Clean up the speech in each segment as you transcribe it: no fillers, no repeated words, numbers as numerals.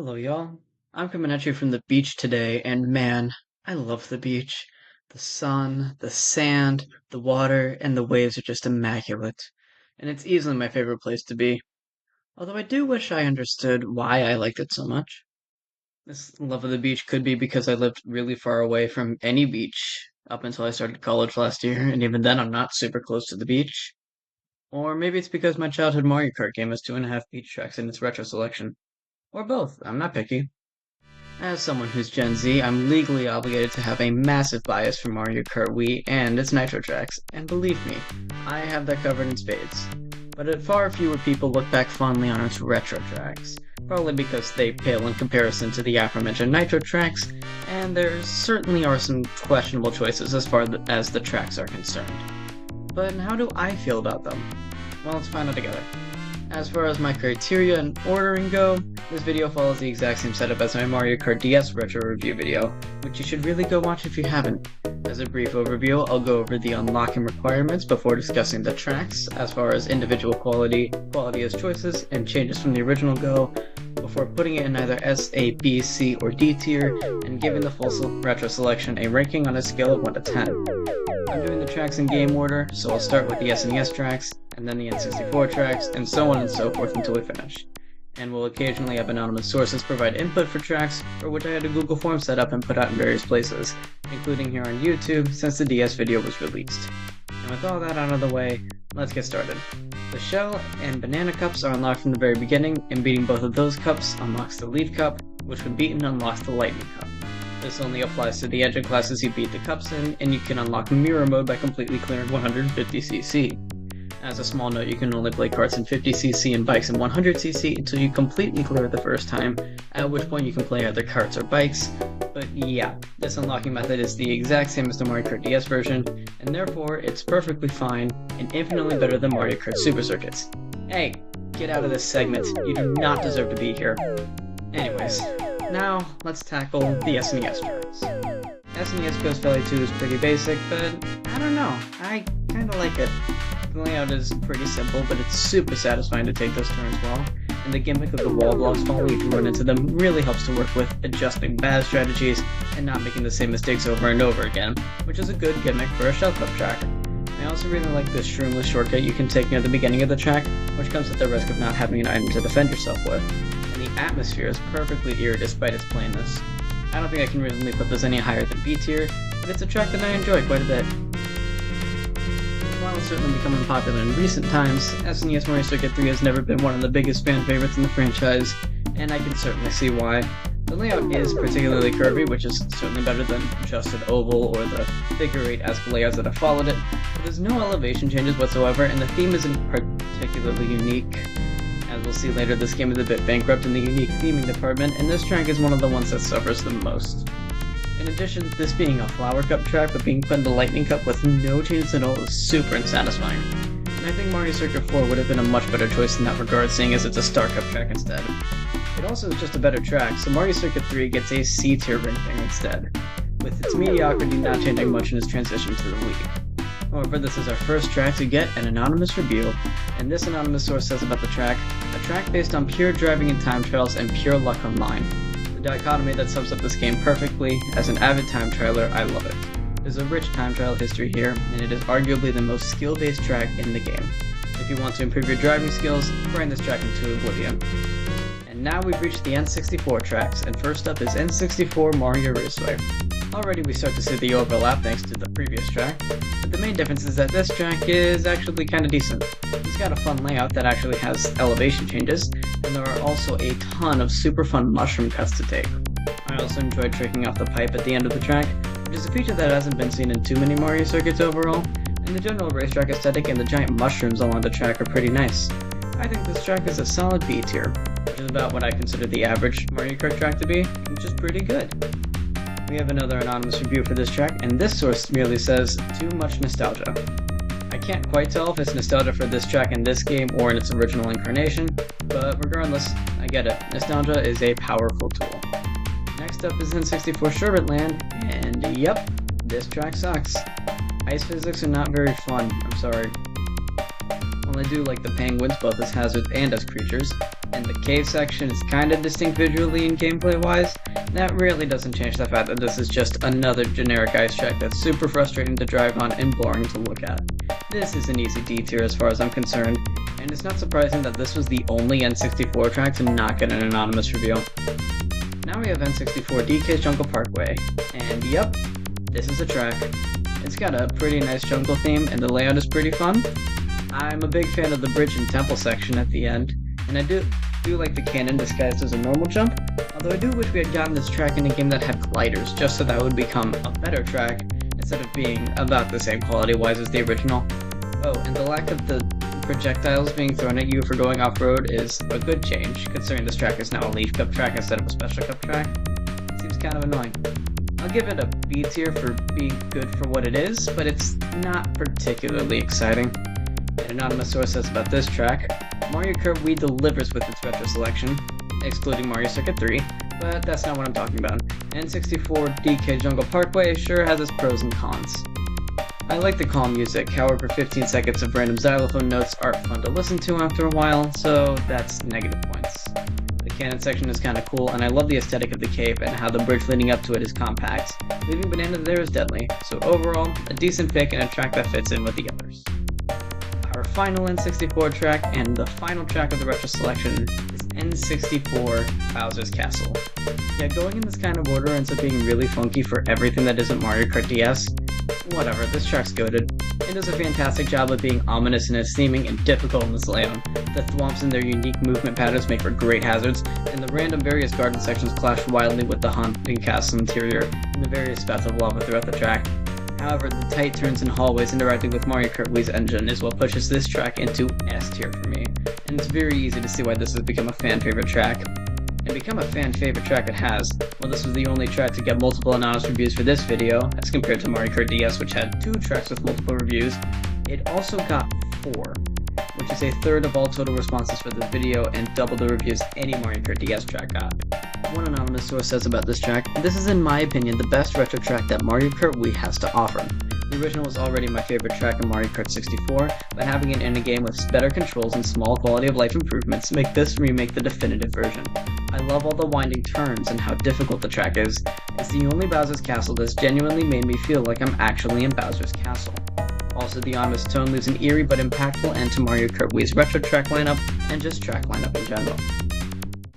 Hello, y'all. I'm coming at you from the beach today, and man, I love the beach. The sun, the sand, the water, and the waves are just immaculate. And it's easily my favorite place to be. Although I do wish I understood why I liked it so much. This love of the beach could be because I lived really far away from any beach up until I started college last year, and even then I'm not super close to the beach. Or maybe it's because my childhood Mario Kart game has 2.5 beach tracks in its retro selection. Or both, I'm not picky. As someone who's Gen Z, I'm legally obligated to have a massive bias for Mario Kart Wii and its Nitro tracks, and believe me, I have that covered in spades. But far fewer people look back fondly on its retro tracks, probably because they pale in comparison to the aforementioned Nitro tracks, and there certainly are some questionable choices as far as the tracks are concerned. But how do I feel about them? Well, let's find out together. As far as my criteria and ordering go, this video follows the exact same setup as my Mario Kart DS retro review video, which you should really go watch if you haven't. As a brief overview, I'll go over the unlocking requirements before discussing the tracks, as far as individual quality as choices, and changes from the original go, before putting it in either S, A, B, C, or D tier, and giving the full retro selection a ranking on a scale of 1 to 10. I'm doing the tracks in game order, so I'll start with the SNES tracks, and then the N64 tracks, and so on and so forth until we finish. And we'll occasionally have anonymous sources provide input for tracks, for which I had a Google form set up and put out in various places, including here on YouTube since the DS video was released. And with all that out of the way, let's get started. The Shell and Banana Cups are unlocked from the very beginning, and beating both of those cups unlocks the Leaf Cup, which when beaten unlocks the Lightning Cup. This only applies to the engine classes you beat the cups in, and you can unlock Mirror Mode by completely clearing 150cc. As a small note, you can only play karts in 50cc and bikes in 100cc until you completely clear it the first time, at which point you can play either karts or bikes. But yeah, this unlocking method is the exact same as the Mario Kart DS version, and therefore it's perfectly fine and infinitely better than Mario Kart Super Circuits. Hey, get out of this segment, you do not deserve to be here. Anyways, now let's tackle the SNES tracks. SNES Ghost Valley 2 is pretty basic, but I don't know, I kinda like it. The layout is pretty simple, but it's super satisfying to take those turns well, and the gimmick of the wall blocks falling if you run into them really helps to work with adjusting bad strategies and not making the same mistakes over and over again, which is a good gimmick for a Shell Cup track. I also really like this shroomless shortcut you can take near the beginning of the track, which comes at the risk of not having an item to defend yourself with, and the atmosphere is perfectly eerie despite its plainness. I don't think I can really put this any higher than B tier, but it's a track that I enjoy quite a bit. While it's certainly becoming popular in recent times, SNES Mario Circuit 3 has never been one of the biggest fan favorites in the franchise, and I can certainly see why. The layout is particularly curvy, which is certainly better than just an oval or the figure 8 esque layouts that have followed it, but there's no elevation changes whatsoever, and the theme isn't particularly unique. As we'll see later, this game is a bit bankrupt in the unique theming department, and this track is one of the ones that suffers the most. In addition, this being a Flower Cup track but being put in the Lightning Cup with no changes at all is super unsatisfying. And I think Mario Circuit 4 would have been a much better choice in that regard, seeing as it's a Star Cup track instead. It also is just a better track, so Mario Circuit 3 gets a C tier ranking instead, with its mediocrity not changing much in its transition to the Wii. However, this is our first track to get an anonymous review, and this anonymous source says about the track, a track based on pure driving and time trials and pure luck online. Dichotomy that sums up this game perfectly. As an avid time trialer, I love it. There's a rich time trial history here, and it is arguably the most skill-based track in the game. If you want to improve your driving skills, grind this track into oblivion. And now we've reached the N64 tracks, and first up is N64 Mario Raceway. Already we start to see the overlap thanks to the previous track, but the main difference is that this track is actually kinda decent. It's got a fun layout that actually has elevation changes, and there are also a ton of super fun mushroom cuts to take. I also enjoyed tricking off the pipe at the end of the track, which is a feature that hasn't been seen in too many Mario circuits overall, and the general racetrack aesthetic and the giant mushrooms along the track are pretty nice. I think this track is a solid B tier, which is about what I consider the average Mario Kart track to be, which is pretty good. We have another anonymous review for this track, and this source merely says, too much nostalgia. I can't quite tell if it's nostalgia for this track in this game or in its original incarnation, but regardless, I get it. Nostalgia is a powerful tool. Next up is N64 Sherbet Land, and yep, this track sucks. Ice physics are not very fun, I'm sorry. While I do like the penguins both as hazards and as creatures, and the cave section is kinda distinct visually and gameplay-wise, that really doesn't change the fact that this is just another generic ice track that's super frustrating to drive on and boring to look at. This is an easy D tier as far as I'm concerned, and it's not surprising that this was the only N64 track to not get an anonymous review. Now we have N64 DK's Jungle Parkway, and yep, this is a track. It's got a pretty nice jungle theme and the layout is pretty fun. I'm a big fan of the bridge and temple section at the end, and I do like the cannon disguised as a normal jump, although I do wish we had gotten this track in a game that had gliders, just so that would become a better track, instead of being about the same quality-wise as the original. Oh, and the lack of the projectiles being thrown at you for going off-road is a good change, considering this track is now a Leaf Cup track instead of a Special Cup track. It seems kind of annoying. I'll give it a B tier for being good for what it is, but it's not particularly exciting. An anonymous source says about this track, Mario Kart Wii delivers with its retro selection, excluding Mario Circuit 3, but that's not what I'm talking about. N64 DK Jungle Parkway sure has its pros and cons. I like the calm music, however 15 seconds of random xylophone notes aren't fun to listen to after a while, so that's negative points. The cannon section is kinda cool, and I love the aesthetic of the cave and how the bridge leading up to it is compact. Leaving Banana there is deadly, so overall, a decent pick and a track that fits in with the others. Our final N64 track, and the final track of the retro selection, is N64 Bowser's Castle. Yeah, going in this kind of order ends up being really funky for everything that isn't Mario Kart DS. Whatever, this track's goated. It does a fantastic job of being ominous in its theming and difficult in its layout. The thwomps and their unique movement patterns make for great hazards, and the random various garden sections clash wildly with the haunting castle interior and the various spouts of lava throughout the track. However, the tight turns and hallways interacting with Mario Kart Wii's engine is what pushes this track into S tier for me, and it's very easy to see why this has become a fan favorite track. And become a fan favorite track it has. Well, this was the only track to get multiple anonymous reviews for this video, as compared to Mario Kart DS, which had 2 tracks with multiple reviews. It also got 4, which is a third of all total responses for this video and double the reviews any Mario Kart DS track got. One anonymous source says about this track, this is in my opinion the best retro track that Mario Kart Wii has to offer. The original was already my favorite track in Mario Kart 64, but having it in a game with better controls and small quality of life improvements make this remake the definitive version. I love all the winding turns and how difficult the track is. It's the only Bowser's Castle that's genuinely made me feel like I'm actually in Bowser's Castle. Also, the ominous tone leaves an eerie but impactful end to Mario Kart Wii's retro track lineup, and just track lineup in general.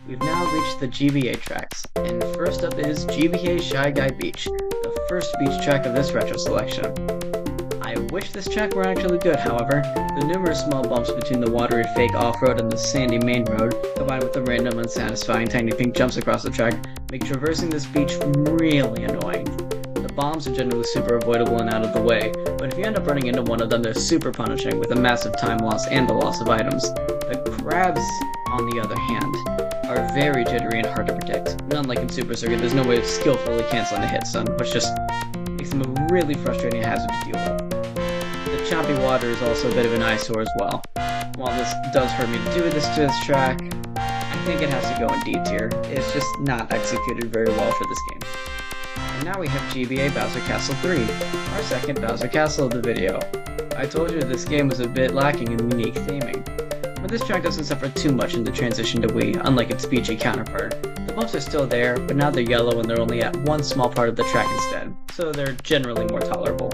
We've now reached the GBA tracks, and first up is GBA Shy Guy Beach, the first beach track of this retro selection. I wish this track were actually good, however. The numerous small bumps between the watery fake off-road and the sandy main road, combined with the random unsatisfying tiny pink jumps across the track, make traversing this beach really annoying. The bombs are generally super avoidable and out of the way, but if you end up running into one of them, they're super punishing with a massive time loss and the loss of items. The crabs, on the other hand, are very jittery and hard to predict. And unlike in Super Circuit, there's no way of skillfully canceling a hit stun, which just makes them a really frustrating hazard to deal with. The choppy water is also a bit of an eyesore as well. While this does hurt me to do this to this track, I think it has to go in D tier. It's just not executed very well for this game. And now we have GBA Bowser Castle 3, our second Bowser Castle of the video. I told you this game was a bit lacking in unique theming. But this track doesn't suffer too much in the transition to Wii, unlike its beachy counterpart. The bumps are still there, but now they're yellow and they're only at one small part of the track instead, so they're generally more tolerable.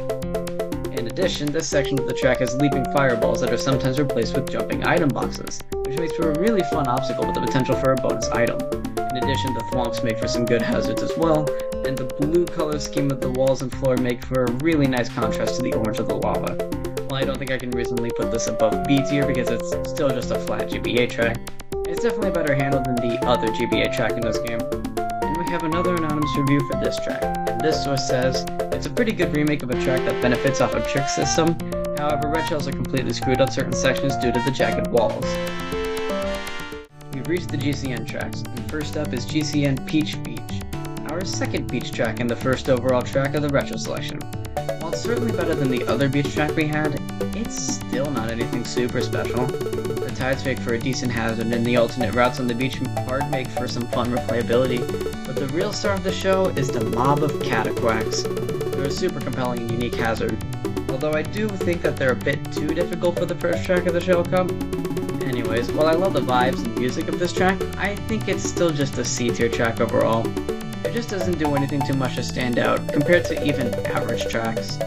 In addition, this section of the track has leaping fireballs that are sometimes replaced with jumping item boxes, which makes for a really fun obstacle with the potential for a bonus item. In addition, the thwomps make for some good hazards as well, and the blue color scheme of the walls and floor make for a really nice contrast to the orange of the lava. While I don't think I can reasonably put this above B tier because it's still just a flat GBA track, it's definitely better handled than the other GBA track in this game. And we have another anonymous review for this track, and this source says, it's a pretty good remake of a track that benefits off a trick system, however red shells are completely screwed up certain sections due to the jagged walls. We've reached the GCN tracks, and first up is GCN Peach Beach, our second beach track and the first overall track of the retro selection. While it's certainly better than the other beach track we had, it's still not anything super special. The tides make for a decent hazard and the alternate routes on the beach part make for some fun replayability, but the real star of the show is the mob of cataquacks. They're a super compelling and unique hazard. While although I do think that they're a bit too difficult for the first track of the Shell Cup. Anyways, while I love the vibes and music of this track, I think it's still just a C-tier track overall. It just doesn't do anything too much to stand out, compared to even average tracks.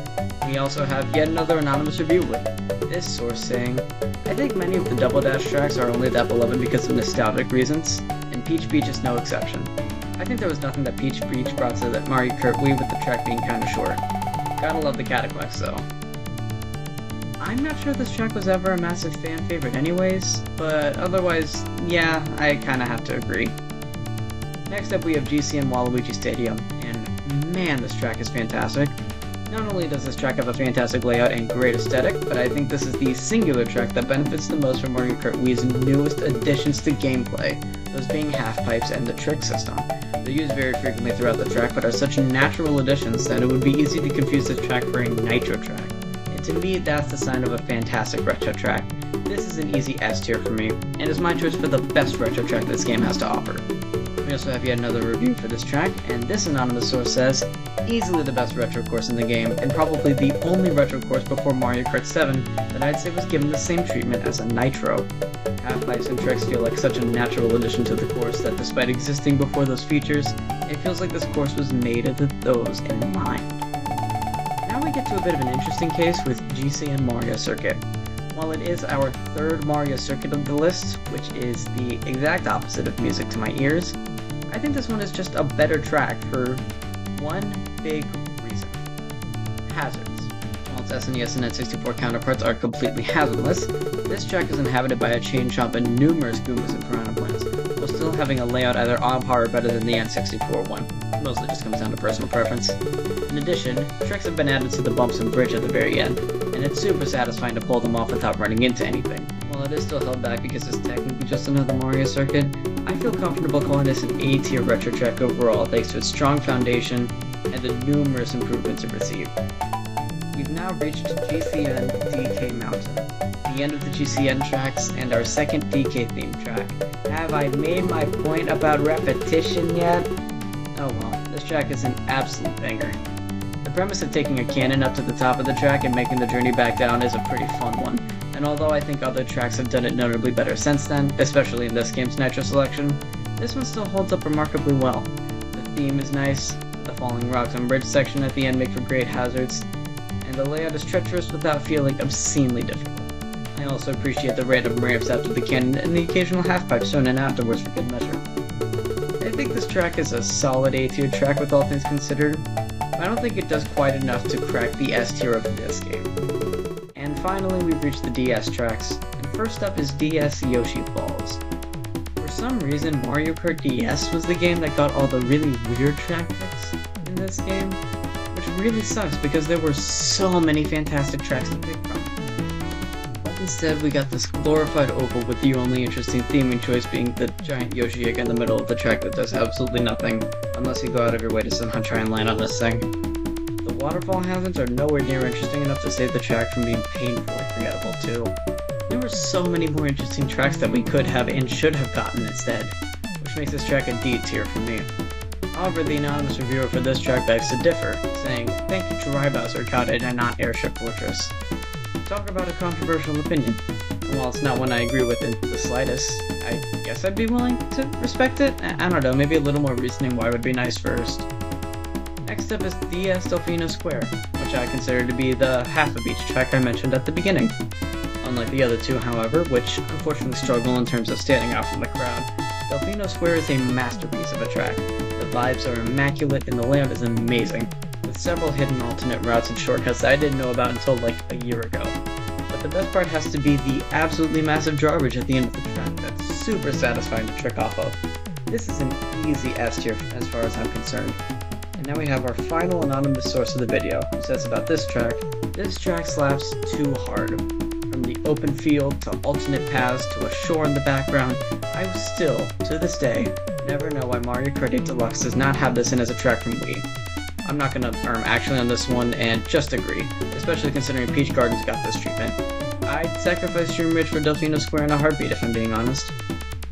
We also have yet another anonymous review with this source saying, I think many of the Double Dash tracks are only that beloved because of nostalgic reasons, and Peach Beach is no exception. I think there was nothing that Peach Beach brought to the Mario Kart Wii with the track being kinda short. Gotta love the Cataquex though. I'm not sure this track was ever a massive fan favorite anyways, but otherwise, yeah, I kinda have to agree. Next up we have GCN Waluigi Stadium, and man, this track is fantastic. Not only does this track have a fantastic layout and great aesthetic, but I think this is the singular track that benefits the most from Mario Kart Wii's newest additions to gameplay, those being half-pipes and the trick system. They're used very frequently throughout the track, but are such natural additions that it would be easy to confuse this track for a Nitro track. And to me, that's the sign of a fantastic retro track. This is an easy S tier for me, and is my choice for the best retro track this game has to offer. We also have yet another review for this track, and this anonymous source says, easily the best retro course in the game, and probably the only retro course before Mario Kart 7 that I'd say was given the same treatment as a Nitro. Half-pipes and tricks feel like such a natural addition to the course that despite existing before those features, it feels like this course was made with those in mind. Now we get to a bit of an interesting case with GCN Mario Circuit. While it is our third Mario Circuit of the list, which is the exact opposite of music to my ears, I think this one is just a better track for one big reason. Hazards. While its SNES and N64 counterparts are completely hazardless, this track is inhabited by a chain chomp and numerous Goombas and Piranha Plants, while still having a layout either on par or better than the N64 one. Mostly just comes down to personal preference. In addition, tricks have been added to the bumps and bridge at the very end, and it's super satisfying to pull them off without running into anything. While it is still held back because it's technically just another Mario Circuit, I feel comfortable calling this an A-tier retro track overall thanks to its strong foundation and the numerous improvements it received. We've now reached GCN DK Mountain, the end of the GCN tracks and our second DK themed track. Have I made my point about repetition yet? Oh well, this track is an absolute banger. The premise of taking a cannon up to the top of the track and making the journey back down is a pretty fun one, and although I think other tracks have done it notably better since then, especially in this game's Nitro selection, this one still holds up remarkably well. The theme is nice, the falling rocks and bridge section at the end make for great hazards, and the layout is treacherous without feeling obscenely difficult. I also appreciate the random ramps after the cannon and the occasional half-pipes thrown in afterwards for good measure. I think this track is a solid A-tier track with all things considered, but I don't think it does quite enough to crack the S tier of this game. And finally, we've reached the DS tracks, and first up is DS Yoshi Falls. For some reason, Mario Kart DS was the game that got all the really weird track picks in this game, which really sucks because there were so many fantastic tracks to pick from. But instead, we got this glorified oval with the only interesting theming choice being the giant Yoshi egg in the middle of the track that does absolutely nothing, unless you go out of your way to somehow try and land on this thing. The waterfall hazards are nowhere near interesting enough to save the track from being painfully forgettable too. There were so many more interesting tracks that we could have and should have gotten instead, which makes this track a D tier for me. However, the anonymous reviewer for this track begs to differ, saying, thank you to Bowser got it and not Airship Fortress. Talk about a controversial opinion. And while it's not one I agree with in the slightest, I guess I'd be willing to respect it. I don't know, maybe a little more reasoning why would be nice first. Next up is DS Delfino Square, which I consider to be the half of each track I mentioned at the beginning. Unlike the other two, however, which unfortunately struggle in terms of standing out from the crowd, Delfino Square is a masterpiece of a track. The vibes are immaculate and the layout is amazing, with several hidden alternate routes and shortcuts that I didn't know about until like a year ago. But the best part has to be the absolutely massive drawbridge at the end of the track that's super satisfying to trick off of. This is an easy S tier as far as I'm concerned. And now we have our final anonymous source of the video, who says about this track slaps too hard. From the open field to alternate paths to a shore in the background, I still, to this day, never know why Mario Kart 8 Deluxe does not have this in as a track from Wii. I'm not gonna arm action on this one and just agree, especially considering Peach Gardens got this treatment. I'd sacrifice Stream Ridge for Delfino Square in a heartbeat if I'm being honest.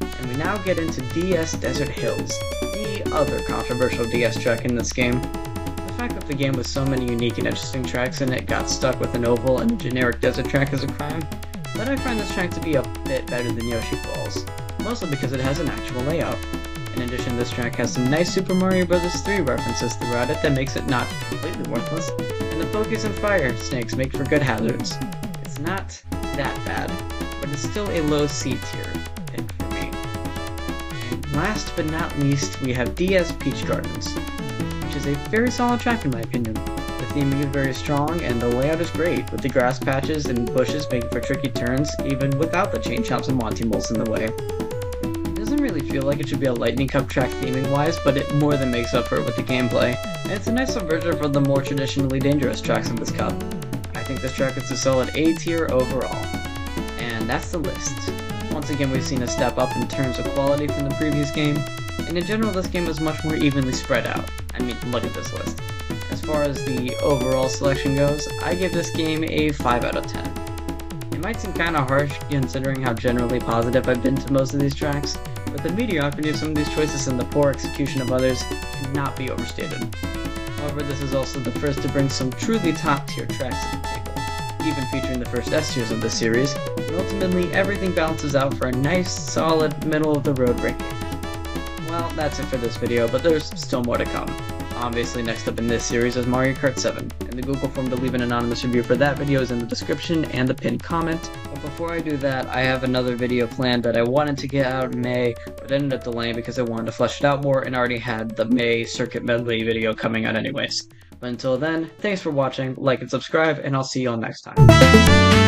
And we now get into DS Desert Hills, the other controversial DS track in this game. The fact that the game with so many unique and interesting tracks in it got stuck with an oval and a generic desert track is a crime, but I find this track to be a bit better than Yoshi Falls, mostly because it has an actual layout. In addition, this track has some nice Super Mario Bros. 3 references throughout it that makes it not completely worthless, and the Pokies and Fire Snakes make for good hazards. It's not that bad, but it's still a low C tier pick for me. And last but not least, we have DS Peach Gardens, which is a very solid track in my opinion. The theming is very strong, and the layout is great, with the grass patches and bushes making for tricky turns, even without the chain chomps and Monty Moles in the way. It doesn't really feel like it should be a Lightning Cup track theming-wise, but it more than makes up for it with the gameplay, and it's a nice subversion for the more traditionally dangerous tracks in this cup. I think this track is a solid A tier overall. And that's the list. Once again, we've seen a step up in terms of quality from the previous game, and in general this game is much more evenly spread out. I mean, look at this list. As far as the overall selection goes, I give this game a 5 out of 10. It might seem kinda harsh considering how generally positive I've been to most of these tracks, but the mediocrity of some of these choices and the poor execution of others cannot be overstated. However, this is also the first to bring some truly top tier tracks to the table, even featuring the first S tiers of this series, and ultimately everything balances out for a nice, solid, middle of the road ranking. Well, that's it for this video, but there's still more to come. Obviously, next up in this series is Mario Kart 7, and the Google form to leave an anonymous review for that video is in the description and the pinned comment. But before I do that, I have another video planned that I wanted to get out in May, but ended up delaying because I wanted to flesh it out more and already had the May Circuit Medley video coming out anyways. But until then, thanks for watching, like and subscribe, and I'll see you all next time.